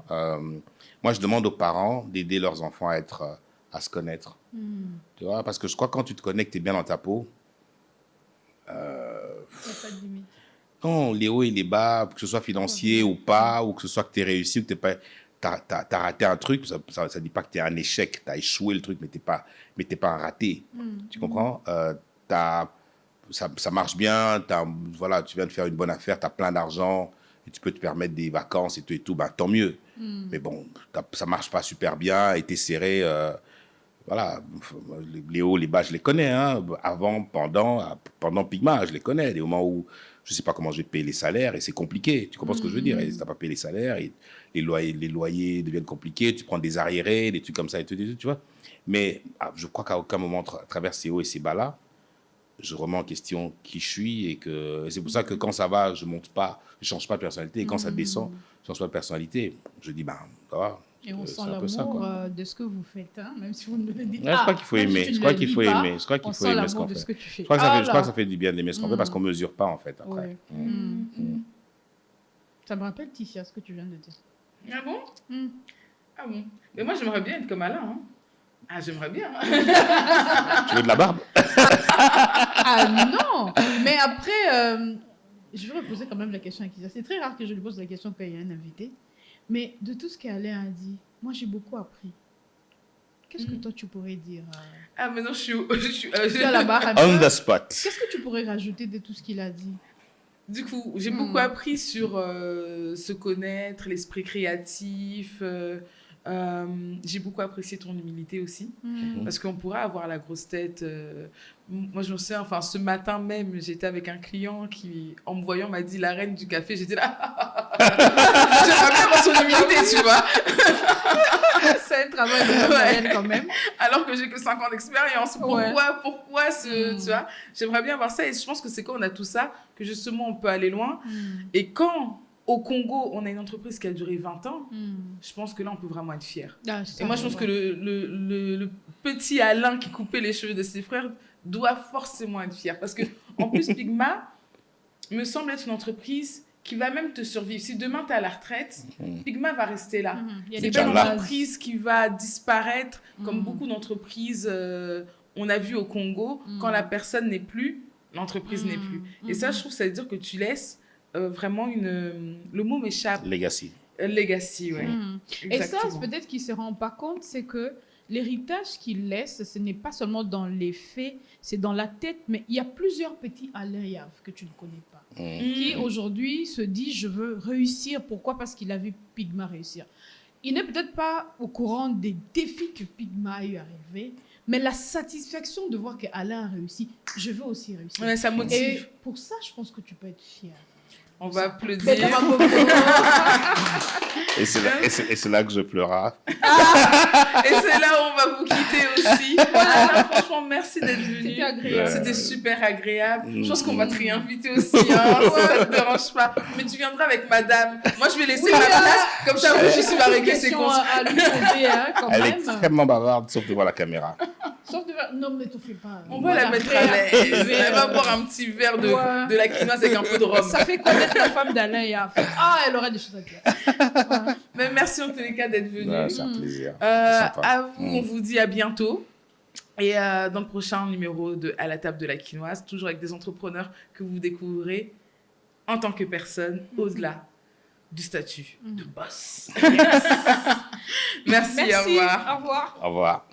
moi, je demande aux parents d'aider leurs enfants à se connaître. Tu vois, parce que je crois que quand tu te connectes, tu es bien dans ta peau.
Il n'y a pas de limite.
Non, les hauts et les bas, que ce soit financier ou pas, ou que ce soit que tu aies réussi ou que tu as raté un truc, ça ne dit pas que tu es un échec. Tu as échoué le truc, mais tu n'es pas un raté. Tu comprends? Ça marche bien, voilà, tu viens de faire une bonne affaire, tu as plein d'argent, et tu peux te permettre des vacances et tout, tant mieux. Mais bon, ça ne marche pas super bien, et tu es serré. Voilà, les hauts, les bas, je les connais. Hein. Avant, pendant Pigma, je les connais. Des moments où je ne sais pas comment je vais te payer les salaires et c'est compliqué. Tu comprends ce que je veux dire? Et si tu n'as pas payé les salaires, les loyers deviennent compliqués, tu prends des arriérés, des trucs comme ça, et tout, tu vois. Mais je crois qu'à aucun moment, à travers ces hauts et ces bas-là, je remets en question qui je suis et c'est pour ça que quand ça va, je monte pas, je change pas de personnalité et quand ça descend, je change pas de personnalité. Je dis ça va.
Et on sent l'amour de ce que vous faites, hein, même si vous ne le dites
pas. Je crois qu'il faut aimer. Je crois qu'il faut aimer. Je crois qu'il faut aimer ce qu'on fait. Je crois que ça fait du bien d'aimer ce qu'on fait parce qu'on mesure pas en fait après.
Ça me rappelle Ticia ce que tu viens de dire.
Ah bon? Ah bon? Mais moi j'aimerais bien être comme Alain. Hein. Ah, j'aimerais bien.
Tu veux de la barbe?
Ah non! Mais après, je vais reposer quand même la question à Ticia. C'est très rare que je lui pose la question quand il y a un invité. Mais de tout ce qu'Alain a dit, moi j'ai beaucoup appris. Qu'est-ce que toi tu pourrais dire?
Ah, maintenant je suis
à la barre.
On the spot.
Qu'est-ce que tu pourrais rajouter de tout ce qu'il a dit?
Du coup, j'ai beaucoup appris sur se connaître, l'esprit créatif, J'ai beaucoup apprécié ton humilité aussi. Parce qu'on pourrait avoir la grosse tête. Moi, je me souviens, enfin, ce matin même, j'étais avec un client qui, en me voyant, m'a dit la reine du café. J'étais là. J'aimerais bien avoir son humilité, tu vois.
C'est un travail de moyenne quand même.
Alors que j'ai que 5 ans d'expérience. Pourquoi tu vois, j'aimerais bien avoir ça. Et je pense que c'est quand on a tout ça que justement on peut aller loin. Et quand au Congo, on a une entreprise qui a duré 20 ans, je pense que là, on peut vraiment être fier. Et moi, je pense que le petit Alain qui coupait les cheveux de ses frères doit forcément être fier. Parce que en plus, Pigma me semble être une entreprise qui va même te survivre. Si demain, tu es à la retraite, Pigma va rester là. C'est pas une entreprise qui va disparaître, comme beaucoup d'entreprises, on a vu au Congo, quand la personne n'est plus, l'entreprise n'est plus. Et ça, je trouve, ça veut dire que tu laisses vraiment le mot m'échappe.
Legacy.
Legacy, ouais.
Et ça, peut-être qu'il ne se rend pas compte, c'est que l'héritage qu'il laisse, ce n'est pas seulement dans les faits, c'est dans la tête, mais il y a plusieurs petits Alain Yav que tu ne connais pas, qui aujourd'hui se dit je veux réussir. Pourquoi? Parce qu'il a vu Pigma réussir. Il n'est peut-être pas au courant des défis que Pigma a eu à relever, mais la satisfaction de voir qu'Alain a réussi, je veux aussi réussir.
Ouais, ça motive.
Et pour ça, je pense que tu peux être fier.
On va applaudir.
Et c'est là que je pleurais.
Et c'est là où on va vous quitter aussi. Voilà, franchement, merci d'être venu.
C'était agréable.
C'était super agréable. Je pense qu'on va te réinviter aussi. Hein, ça ne te dérange pas. Mais tu viendras avec madame. Moi, je vais laisser ma place. Comme ça, vous, je suis va régler ses comptes.
Elle est extrêmement bavarde, sauf devant la caméra.
Sauf devant... Non, mais t'en fais pas.
On va la mettre à l'aise. Elle va boire un petit verre de la quinoa avec un peu de rhum.
Ça fait connaître la femme d'Alain Yav. Ah, elle aurait des choses à dire.
Mais merci en tous les cas d'être venu.
Ouais, c'est un plaisir.
À vous, on vous dit à bientôt. Et dans le prochain numéro de À la table de la quinoise, toujours avec des entrepreneurs que vous découvrirez en tant que personne, au-delà du statut de boss. Merci, au revoir.
Au revoir.
Au revoir.